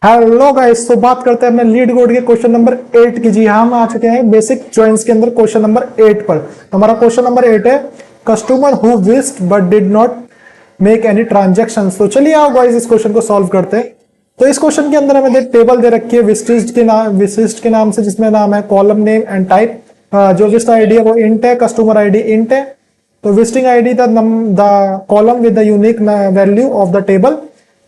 Hello guys, तो बात करते हैं अपने लीड कोड के क्वेश्चन नंबर 8 की। जी हाँ, हम आ चुके हैं बेसिक जॉइंस के अंदर क्वेश्चन नंबर 8 पर। तो हमारा क्वेश्चन नंबर 8 है customer who wished but did not make any transaction. तो चलिए आओ गाइस इस क्वेश्चन को सॉल्व करते हैं। तो इस क्वेश्चन के अंदर हमें टेबल दे रखी है विशिष्ट के नाम से, जिसमें नाम है कॉलम नेम एंड टाइप। जो विस्ट आईडी है वो इंट है, कस्टमर आईडी इंट है। तो visiting ID the column with the unique value of the table.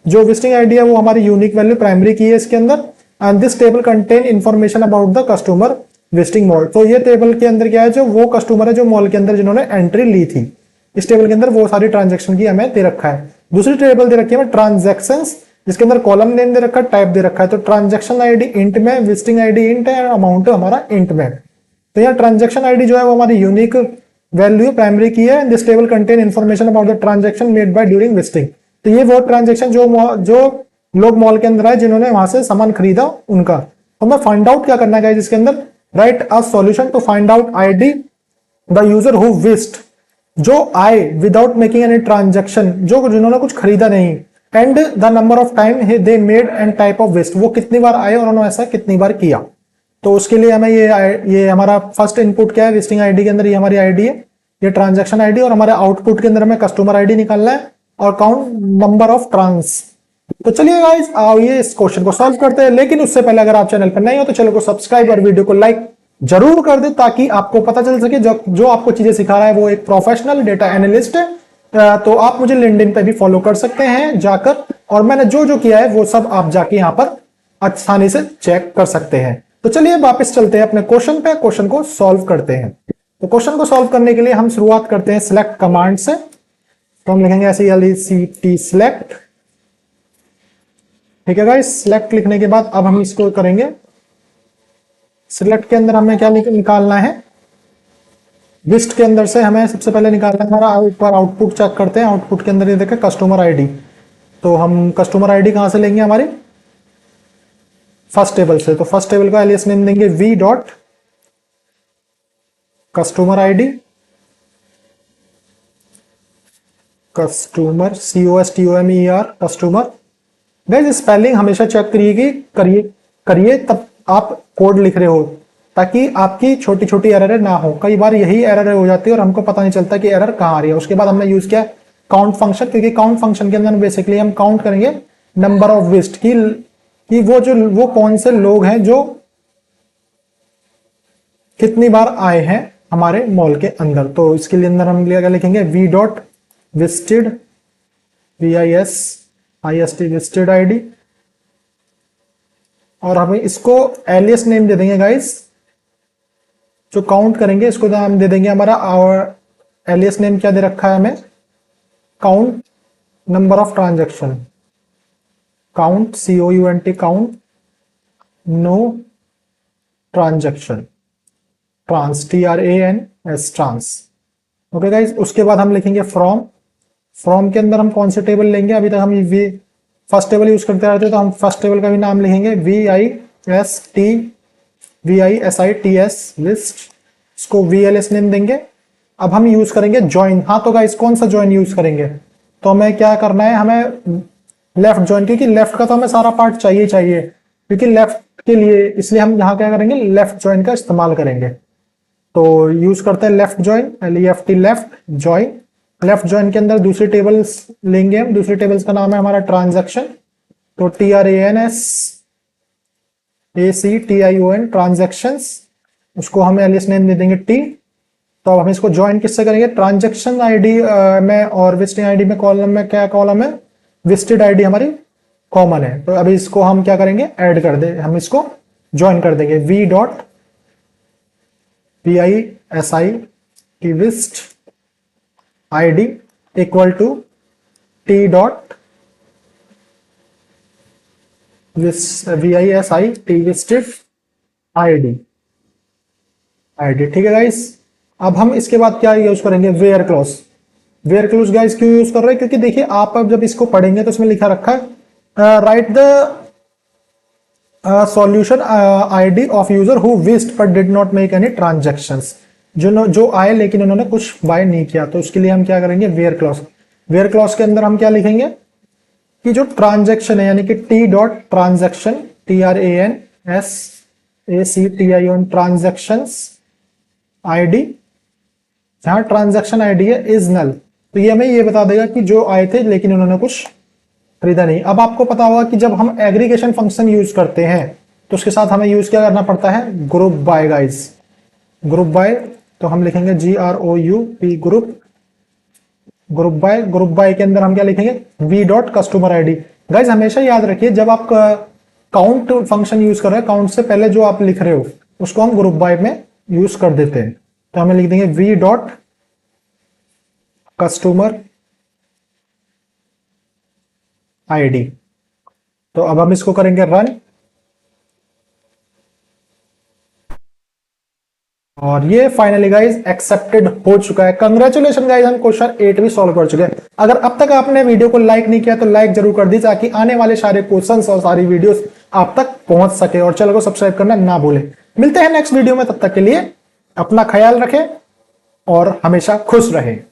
जो विजिटिंग आईडी है वो हमारी यूनिक वैल्यू प्राइमरी की है इसके अंदर। And this table contain information about the customer visiting mall. तो ये टेबल के अंदर क्या है, जो वो कस्टमर है जो मॉल के अंदर जिन्होंने एंट्री ली थी, इस टेबल के अंदर वो सारी ट्रांजेक्शन की हमें दे रखा है। दूसरी टेबल दे रखी है ट्रांजेक्शंस, जिसके अंदर कॉलम नेम दे रखा है, टाइप दे रखा है। तो ट्रांजेक्शन आईडी इंट में, विजिटिंग आईडी इंट है, अमाउंट हमारा इंट में। तो यहाँ ट्रांजेक्शन आईडी जो है वो हमारी यूनिक वैल्यू प्राइमरी की है। This table contain information about the transaction made by during visiting. तो ये वो ट्रांजेक्शन जो लोग मॉल के अंदर आए, जिन्होंने वहां से सामान खरीदा, उनका। तो हमें फाइंड आउट क्या करना है गाइस इसके अंदर, write a solution to find out ID the user who visited, जो आए विदाउट मेकिंग एनी ट्रांजेक्शन, जो जिन्होंने कुछ खरीदा नहीं, and the number of time they made and type of visit, वो कितनी बार आए और उन्होंने ऐसा कितनी बार किया। तो उसके लिए हमें ये हमारा फर्स्ट इनपुट क्या है, विजिटिंग आईडी के अंदर ये हमारी आईडी है, ये ट्रांजेक्शन आईडी, और हमारे आउटपुट के अंदर हमें कस्टमर आईडी निकालना है और काउंट नंबर ऑफ ट्रांस। तो चलिए गाइस आओ ये इस क्वेश्चन को सॉल्व करते हैं। लेकिन उससे पहले अगर आप चैनल पर नहीं हो तो चैनल को सब्सक्राइब और वीडियो को लाइक जरूर कर दे, ताकि आपको पता चल सके जो आपको चीजें सिखा रहा है वो एक प्रोफेशनल डेटा एनालिस्ट है। तो आप मुझे लिंक्डइन पे भी फॉलो कर सकते हैं जाकर, और मैंने जो जो किया है वो सब आप जाके यहाँ पर आसानी से चेक कर सकते हैं। तो चलिए वापस चलते हैं अपने क्वेश्चन पे, क्वेश्चन को सॉल्व करते हैं। तो क्वेश्चन को सॉल्व करने के लिए हम शुरुआत करते हैं सिलेक्ट कमांड से। तो हम लिखेंगे ऐसे LECT सिलेक्ट। ठीक है गाइस, सिलेक्ट लिखने के बाद अब हम इसको करेंगे। सिलेक्ट के अंदर हमें क्या निकालना है, लिस्ट के अंदर से हमें सबसे पहले निकालना है हमारा आउटपुट चेक करते हैं। आउटपुट के अंदर ये देखें कस्टमर आईडी। तो हम कस्टमर आईडी कहां से लेंगे, हमारी फर्स्ट टेबल से। तो फर्स्ट टेबल का एलियास नेम देंगे v dot customer ID, customer COSTOMER customer. Guys spelling हमेशा चेक करिए तब आप कोड लिख रहे हो, ताकि आपकी छोटी छोटी एरर ना हो। कई बार यही एरर हो जाती है और हमको पता नहीं चलता कि एरर कहां आ रही है। उसके बाद हमने यूज किया काउंट फंक्शन, क्योंकि काउंट फंक्शन के अंदर बेसिकली हम काउंट करेंगे नंबर ऑफ विजिट कि वो कौन से लोग हैं जो कितनी बार आए हैं हमारे मॉल के अंदर। तो इसके लिए अंदर हम क्या लिखेंगे, v dot visited, VISIST visited ID, और हमें इसको एलियस नेम दे देंगे गाइस। जो काउंट करेंगे इसको नाम दे देंगे हमारा, और एलियस नेम क्या दे रखा है हमें, count number of transaction, count COUNT count, no transaction, trans TRANS trans. Okay guys, उसके बाद हम लिखेंगे फ्रॉम के अंदर हम कौन से टेबल लेंगे। अभी तक हम ये फर्स्ट टेबल यूज करते रहते हैं, तो हम फर्स्ट टेबल का भी नाम लिखेंगे VISITS लिस्ट, इसको VLS नेम देंगे। अब हम यूज करेंगे ज्वाइन। हाँ तो गाइस कौन सा ज्वाइन यूज करेंगे, तो हमें क्या करना है, हमें लेफ्ट ज्वाइन, क्योंकि लेफ्ट का तो हमें सारा पार्ट चाहिए, क्योंकि लेफ्ट के लिए, इसलिए हम यहाँ क्या करेंगे, लेफ्ट ज्वाइन का इस्तेमाल करेंगे। तो यूज करते हैं left join, LEFT left join. Left join के अंदर दूसरी टेबल्स लेंगे हम। दूसरी टेबल्स का नाम है हमारा ट्रांजैक्शन। तो TRANSACTION ट्रांजैक्शंस, उसको हम एलियस नेम दे देंगे T। तो अब हम इसको ज्वाइन किससे करेंगे, ट्रांजैक्शन आईडी में और विजिटिंग आईडी में कॉलम में क्या कॉलम है, विजिटेड आईडी हमारी कॉमन है। तो अभी इसको हम क्या करेंगे, ऐड कर दे, हम इसको ज्वाइन कर देंगे v dot VISIT visit ID equal to T dot VISIT visited ID. ठीक है गाइस, अब हम इसके बाद क्या यूज करेंगे, where clause. Where clause guys क्यों यूज कर रहे हैं, क्योंकि देखिए आप अब जब इसको पढ़ेंगे तो इसमें लिखा रखा है right the solution ID of user who wished but did not make any transactions, जो आए लेकिन उन्होंने कुछ बाय नहीं किया। तो उसके लिए हम क्या करेंगे, वेयर क्लॉज। वेयर क्लॉज के अंदर हम क्या लिखेंगे, कि जो ट्रांजैक्शन है यानी कि T dot transaction TRANSACTION transactions ID, जहां ट्रांजैक्शन आईडी है इज नल, तो ये हमें ये बता देगा कि जो आए थे लेकिन उन्होंने कुछ खरीदा नहीं। अब आपको पता होगा कि जब हम एग्रीगेशन फंक्शन यूज करते हैं तो उसके साथ हमें यूज क्या करना पड़ता है, group by guys, group by. तो हम लिखेंगे GROUP ग्रुप, ग्रुप बाय के अंदर हम क्या लिखेंगे, V dot customer ID. Guys हमेशा याद रखिए जब आप काउंट फंक्शन यूज कर रहे हैं, काउंट से पहले जो आप लिख रहे हो उसको हम ग्रुप बाय में यूज कर देते हैं। तो हमें लिख देंगे वी डॉट कस्टमर आईडी। तो अब हम इसको करेंगे रन, और ये फाइनली गाइज एक्सेप्टेड हो चुका है। कंग्रेचुलेशन गाइज, हम क्वेश्चन 8 भी सॉल्व कर चुके हैं। अगर अब तक आपने वीडियो को लाइक नहीं किया तो लाइक जरूर कर दीजिए ताकि आने वाले सारे क्वेश्चंस और सारी वीडियोस आप तक पहुंच सके, और चैनल को सब्सक्राइब करना ना भूलें। मिलते हैं नेक्स्ट वीडियो में, तब तक के लिए अपना ख्याल रखें और हमेशा खुश रहें।